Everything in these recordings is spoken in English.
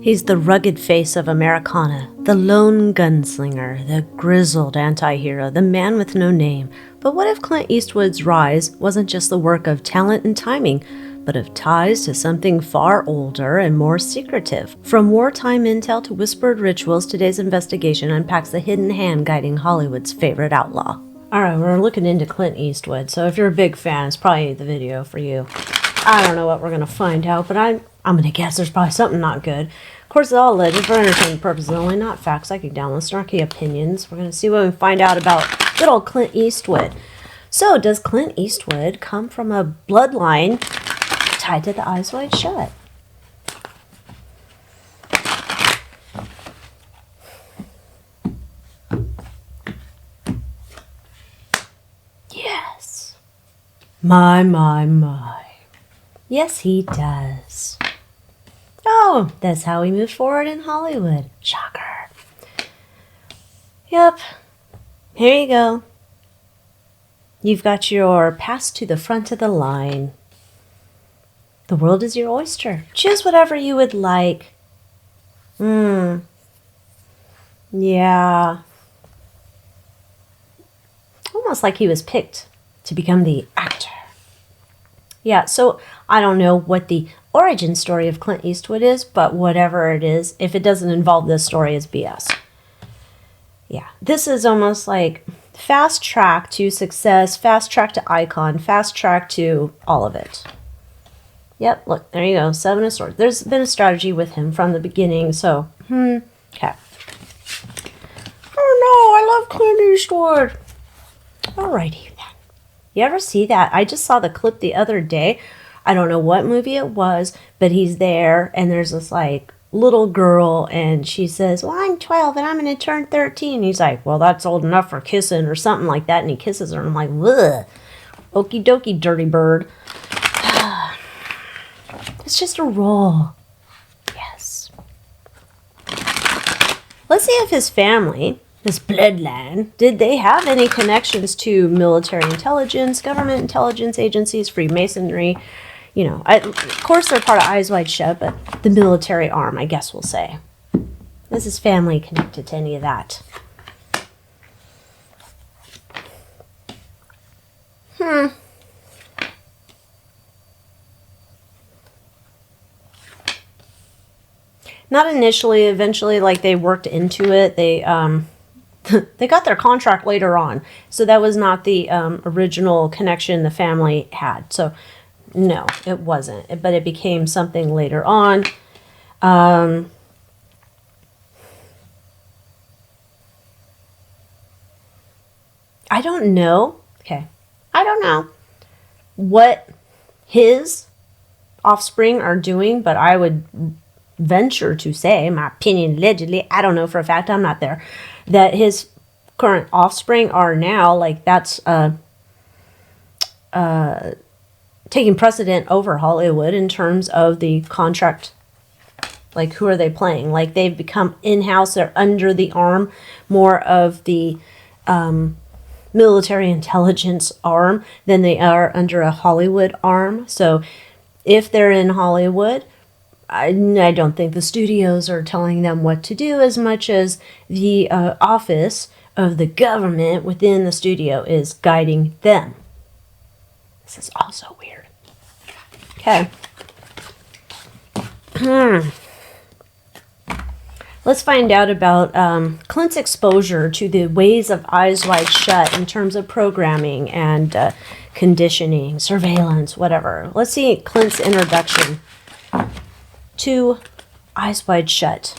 He's the rugged face of Americana, the lone gunslinger, the grizzled antihero, the man with no name. But what if Clint Eastwood's rise wasn't just the work of talent and timing, but of ties to something far older and more secretive? From wartime intel to whispered rituals, today's investigation unpacks the hidden hand guiding Hollywood's favorite outlaw. Alright, we're looking into Clint Eastwood, so if you're a big fan, it's probably the video for you. I don't know what we're going to find out, but I'm going to guess there's probably something not good. Of course, it's all alleged for entertainment purposes only, not fact, psychic downloads, snarky opinions. We're going to see what we find out about good old Clint Eastwood. So, does Clint Eastwood come from a bloodline tied to the Eyes Wide Shut? Yes. My. Yes, he does. Oh, that's how we move forward in Hollywood. Shocker. Yep. Here you go. You've got your pass to the front of the line. The world is your oyster. Choose whatever you would like. Yeah. Almost like he was picked to become the actor. Yeah, so I don't know what the origin story of Clint Eastwood is, but whatever it is, if it doesn't involve this story, it's BS. Yeah, this is almost like fast track to success, fast track to icon, fast track to all of it. Yep, look, there you go, Seven of Swords. There's been a strategy with him from the beginning, so, okay. Oh no, I love Clint Eastwood. Alrighty then. You ever see that? I just saw the clip the other day. I don't know what movie it was, but he's there, and there's this, like, little girl, and she says, well, I'm 12, and I'm going to turn 13. He's like, well, that's old enough for kissing, or something like that, and he kisses her, and I'm like, ugh. Okie dokie, dirty bird. It's just a role. Yes. Let's see if his family, his bloodline, did they have any connections to military intelligence, government intelligence agencies, Freemasonry? You know, of course they're part of Eyes Wide Shut, but the military arm, I guess we'll say. Is his family connected to any of that? Not initially, eventually, like, they worked into it. They they got their contract later on. So that was not the original connection the family had. So, no, it wasn't. But it became something later on. I don't know. Okay. I don't know what his offspring are doing, but I would venture to say, my opinion allegedly, I don't know for a fact, I'm not there, that his current offspring are now, like, that's taking precedent over Hollywood in terms of the contract. Like, who are they playing? Like, they've become in-house, they're under the arm more of the military intelligence arm than they are under a Hollywood arm. So if they're in Hollywood, I don't think the studios are telling them what to do as much as the office of the government within the studio is guiding them. This is also weird. Okay. Let's find out about Clint's exposure to the ways of Eyes Wide Shut in terms of programming and conditioning, surveillance, whatever. Let's see Clint's introduction to Eyes Wide Shut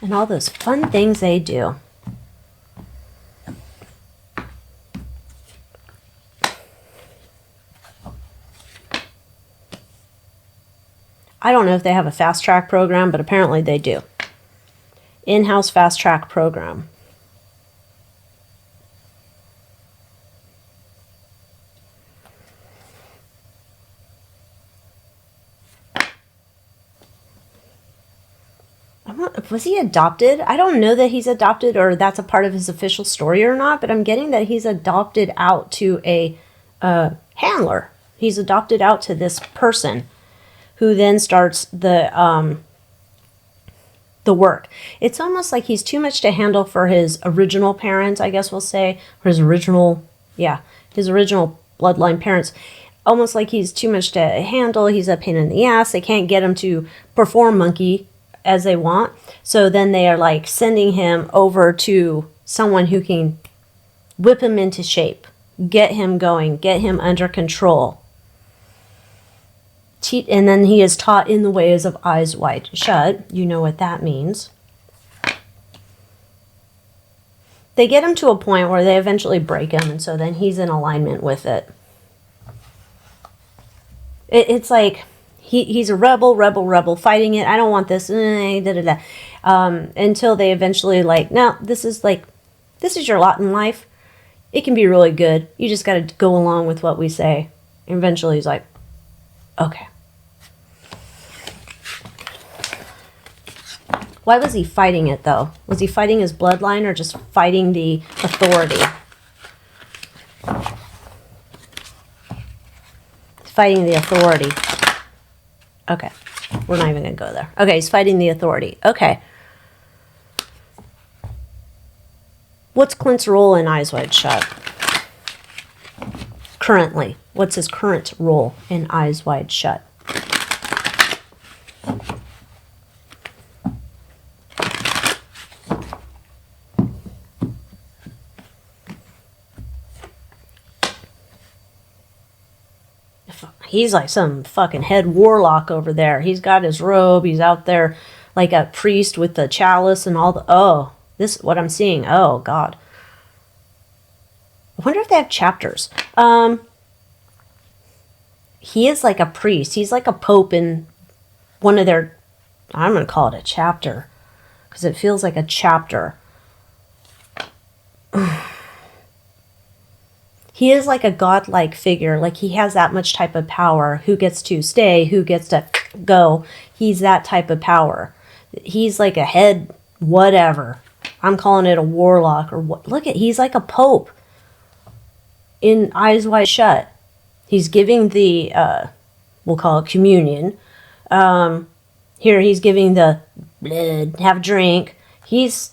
and all those fun things they do. I don't know if they have a fast track program, but apparently they do. In-house fast track program. Was he adopted? I don't know that he's adopted or that's a part of his official story or not, but I'm getting that he's adopted out to a handler. He's adopted out to this person who then starts the the work. It's almost like he's too much to handle for his original parents, I guess we'll say, or his original bloodline parents. Almost like he's too much to handle. He's a pain in the ass. They can't get him to perform monkey as they want. So then they are like sending him over to someone who can whip him into shape, get him going, get him under control. And then he is taught in the ways of eyes wide shut. You know what that means. They get him to a point where they eventually break him, and so then he's in alignment with it. It's like he's a rebel fighting it. I don't want this. Until they eventually like, no, this is your lot in life. It can be really good. You just got to go along with what we say. And eventually he's like, okay. Why was he fighting it though? Was he fighting his bloodline or just fighting the authority? Fighting the authority. Okay. We're not even going to go there. Okay, he's fighting the authority. Okay. What's Clint's role in Eyes Wide Shut? Currently. What's his current role in Eyes Wide Shut? He's like some fucking head warlock over there. He's got his robe. He's out there like a priest with the chalice and all the... Oh, this is what I'm seeing. Oh, God. I wonder if they have chapters. He is like a priest. He's like a pope in one of their... I'm going to call it a chapter because it feels like a chapter. He is like a godlike figure. Like he has that much type of power. Who gets to stay? Who gets to go? He's that type of power. He's like a head whatever. I'm calling it a warlock or what. Look at, he's like a pope in Eyes Wide Shut. He's giving the, we'll call it communion. Here he's giving the blood, have a drink. He's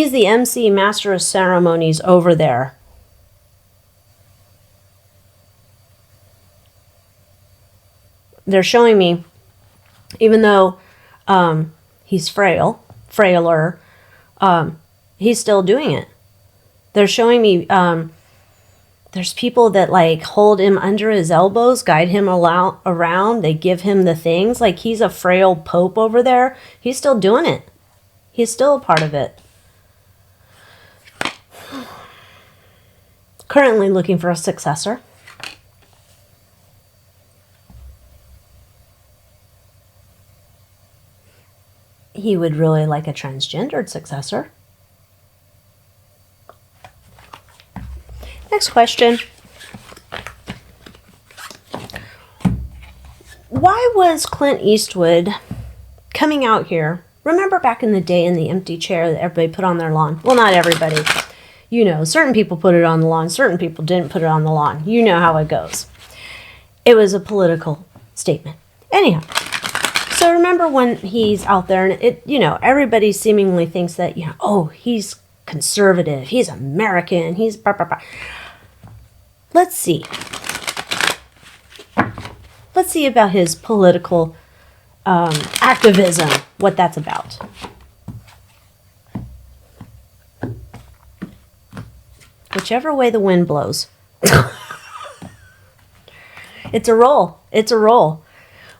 the MC, master of ceremonies over there. They're showing me, even though he's frailer, he's still doing it. They're showing me there's people that like hold him under his elbows, guide him around. They give him the things. Like he's a frail pope over there. He's still doing it. He's still a part of it. Currently looking for a successor. He would really like a transgendered successor. Next question. Why was Clint Eastwood coming out here? Remember back in the day in the empty chair that everybody put on their lawn? Well, not everybody. You know, certain people put it on the lawn, certain people didn't put it on the lawn. You know how it goes. It was a political statement. Anyhow, so remember when he's out there and it, you know, everybody seemingly thinks that, you know, oh, he's conservative, he's American, he's blah, blah, blah. Let's see. Let's see about his political activism, what that's about. Whichever way the wind blows. It's a roll. It's a roll.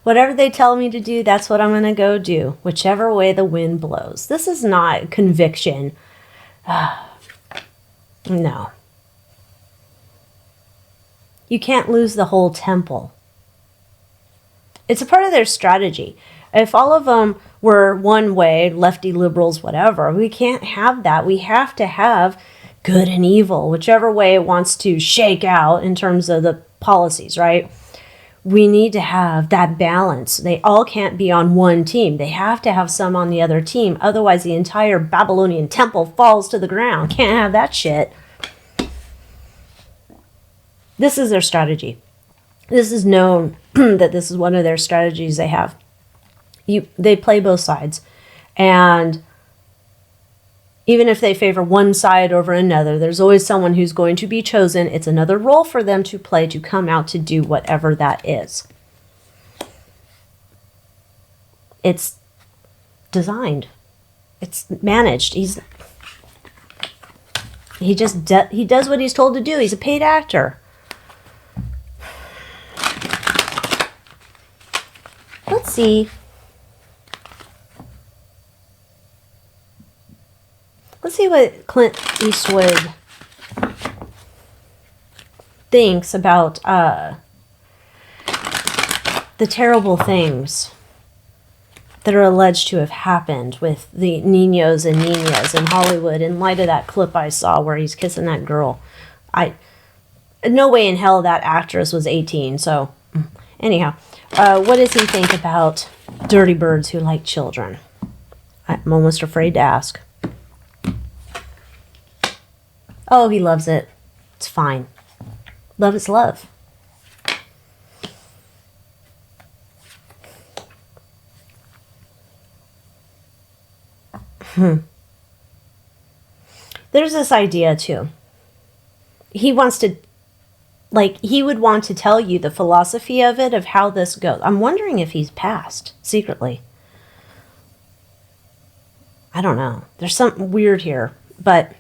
Whatever they tell me to do, that's what I'm going to go do. Whichever way the wind blows. This is not conviction. No. You can't lose the whole temple. It's a part of their strategy. If all of them were one way, lefty liberals, whatever, we can't have that. We have to have good and evil, whichever way it wants to shake out in terms of the policies, right? We need to have that balance. They all can't be on one team. They have to have some on the other team. Otherwise, the entire Babylonian temple falls to the ground. Can't have that shit. This is their strategy. This is known that this is one of their strategies they have. They play both sides. And even if they favor one side over another, there's always someone who's going to be chosen. It's another role for them to play, to come out to do whatever that is. It's designed. It's managed. He does what he's told to do. He's a paid actor. Let's see. Let's see what Clint Eastwood thinks about the terrible things that are alleged to have happened with the niños and niñas in Hollywood in light of that clip I saw where he's kissing that girl. No way in hell that actress was 18, so anyhow. What does he think about dirty birds who like children? I'm almost afraid to ask. Oh, he loves it. It's fine. Love is love. There's this idea, too. He wants to, he would want to tell you the philosophy of it, of how this goes. I'm wondering if he's passed, secretly. I don't know. There's something weird here, but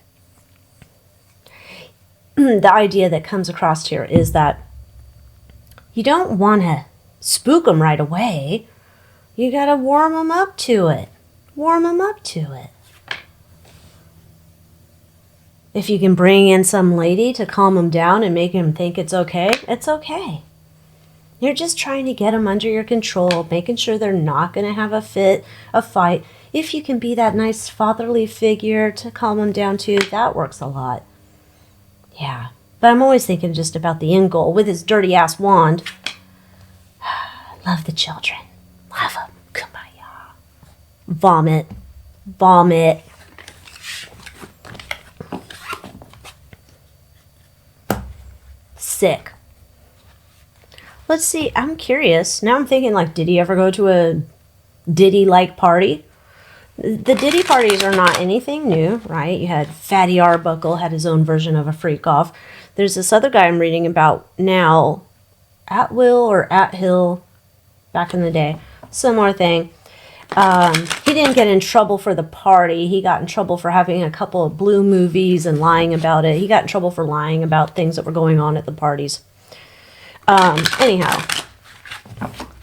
the idea that comes across here is that you don't want to spook them right away. You got to warm them up to it. Warm them up to it. If you can bring in some lady to calm them down and make him think it's okay, it's okay. You're just trying to get them under your control, making sure they're not going to have a fight. If you can be that nice fatherly figure to calm them down too, that works a lot. Yeah, but I'm always thinking just about the end goal with his dirty ass wand. Love the children. Love them. Kumbaya. Vomit. Vomit. Sick. Let's see. I'm curious. Now I'm thinking, did he ever go to a Diddy-like party? The Diddy parties are not anything new, right? You had Fatty Arbuckle had his own version of a freak off. There's this other guy I'm reading about now, At Will or At Hill, back in the day. Similar thing. He didn't get in trouble for the party. He got in trouble for having a couple of blue movies and lying about it. He got in trouble for lying about things that were going on at the parties. Anyhow,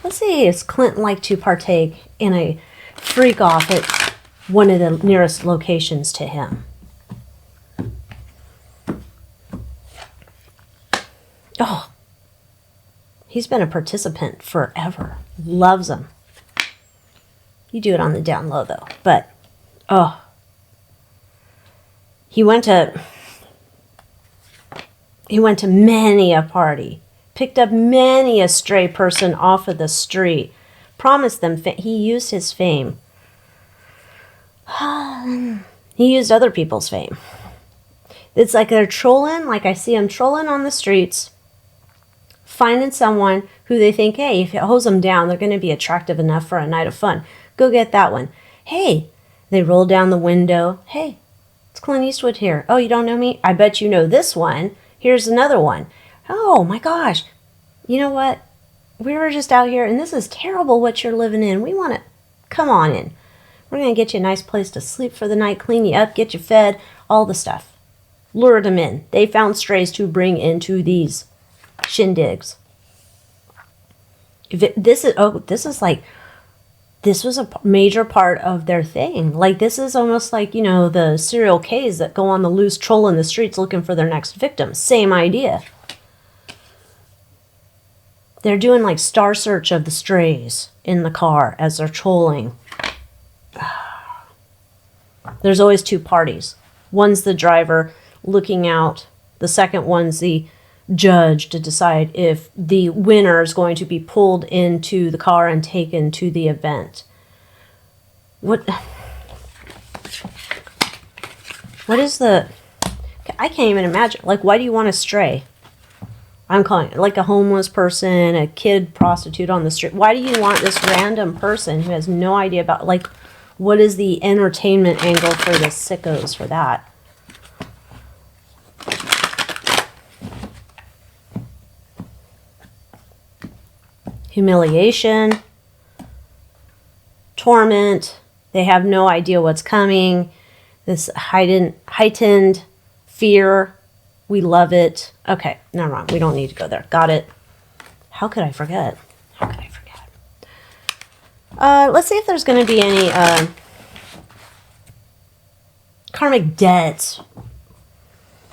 let's see, is Clint like to partake in a freak off at one of the nearest locations to him? Oh, he's been a participant forever. Loves them. You do it on the down low, though. But, he went to many a party, picked up many a stray person off of the street, promised them, he used his fame. He used other people's fame. It's like they're trolling, like I see them trolling on the streets, finding someone who they think, hey, if it hose them down, they're going to be attractive enough for a night of fun. Go get that one. Hey, they roll down the window. Hey, it's Clint Eastwood here. Oh, you don't know me? I bet you know this one. Here's another one. Oh, my gosh. You know what? We were just out here, and this is terrible what you're living in. We want to come on in. We're going to get you a nice place to sleep for the night, clean you up, get you fed, all the stuff. Lured them in. They found strays to bring into these shindigs. This was a major part of their thing. This is almost like, the serial Ks that go on the loose trolling the streets looking for their next victim. Same idea. They're doing star search of the strays in the car as they're trolling. There's always two parties. One's the driver looking out. The second one's the judge to decide if the winner is going to be pulled into the car and taken to the event. What is the... I can't even imagine. Why do you want to stray? I'm calling it like a homeless person, a kid prostitute on the street. Why do you want this random person who has no idea about, like, what is the entertainment angle for the sickos for that? Humiliation, torment, they have no idea what's coming, this heightened fear, we love it. Okay, never mind, we don't need to go there. Got it. How could I forget? How could I forget? Let's see if there's going to be any karmic debts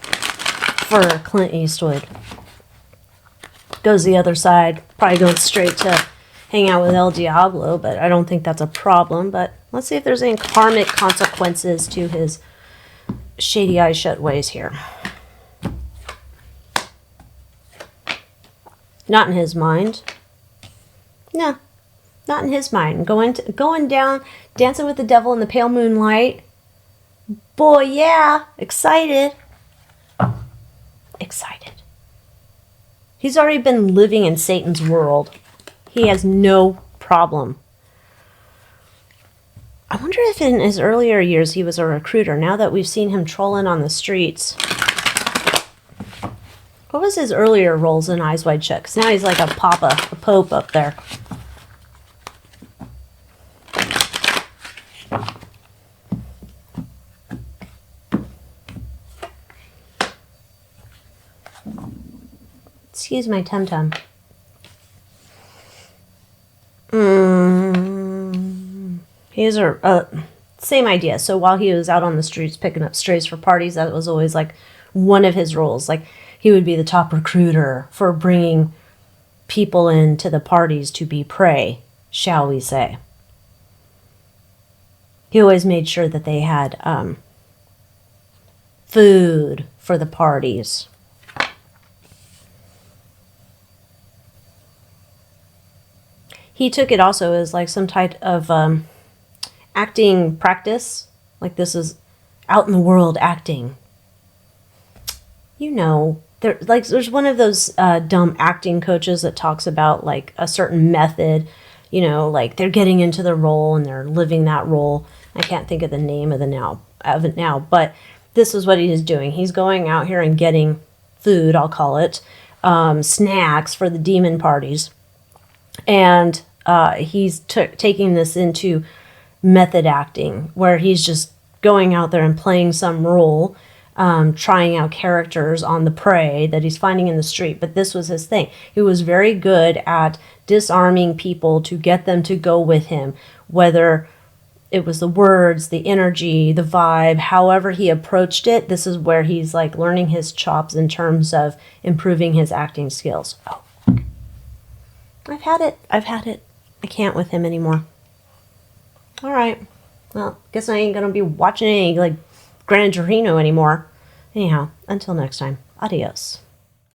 for Clint Eastwood. Goes the other side, probably going straight to hang out with El Diablo, but I don't think that's a problem. But let's see if there's any karmic consequences to his shady eyes shut ways here. Not in his mind. No, not in his mind. Going down, dancing with the devil in the pale moonlight. Boy, yeah, excited. Excited. He's already been living in Satan's world. He has no problem. I wonder if in his earlier years he was a recruiter. Now that we've seen him trolling on the streets. What was his earlier roles in Eyes Wide Shut? 'Cause now he's like a pope up there. Excuse my tum-tum. He's a same idea. So while he was out on the streets picking up strays for parties, that was always like one of his roles. Like he would be the top recruiter for bringing people into the parties to be prey, shall we say. He always made sure that they had food for the parties. He took it also as like some type of acting practice. Like this is out in the world acting. You know, there's one of those dumb acting coaches that talks about like a certain method. You know, like they're getting into the role and they're living that role. I can't think of the name of it now, but this is what he is doing. He's going out here and getting food, I'll call it, snacks for the demon parties. And he's taking this into method acting, where he's just going out there and playing some role, trying out characters on the prey that he's finding in the street. But this was his thing. He was very good at disarming people to get them to go with him, whether it was the words, the energy, the vibe, however he approached it. This is where he's like learning his chops in terms of improving his acting skills. Oh. I've had it. I can't with him anymore. All right. Well, guess I ain't going to be watching any, like, Gran Torino anymore. Anyhow, until next time. Adios.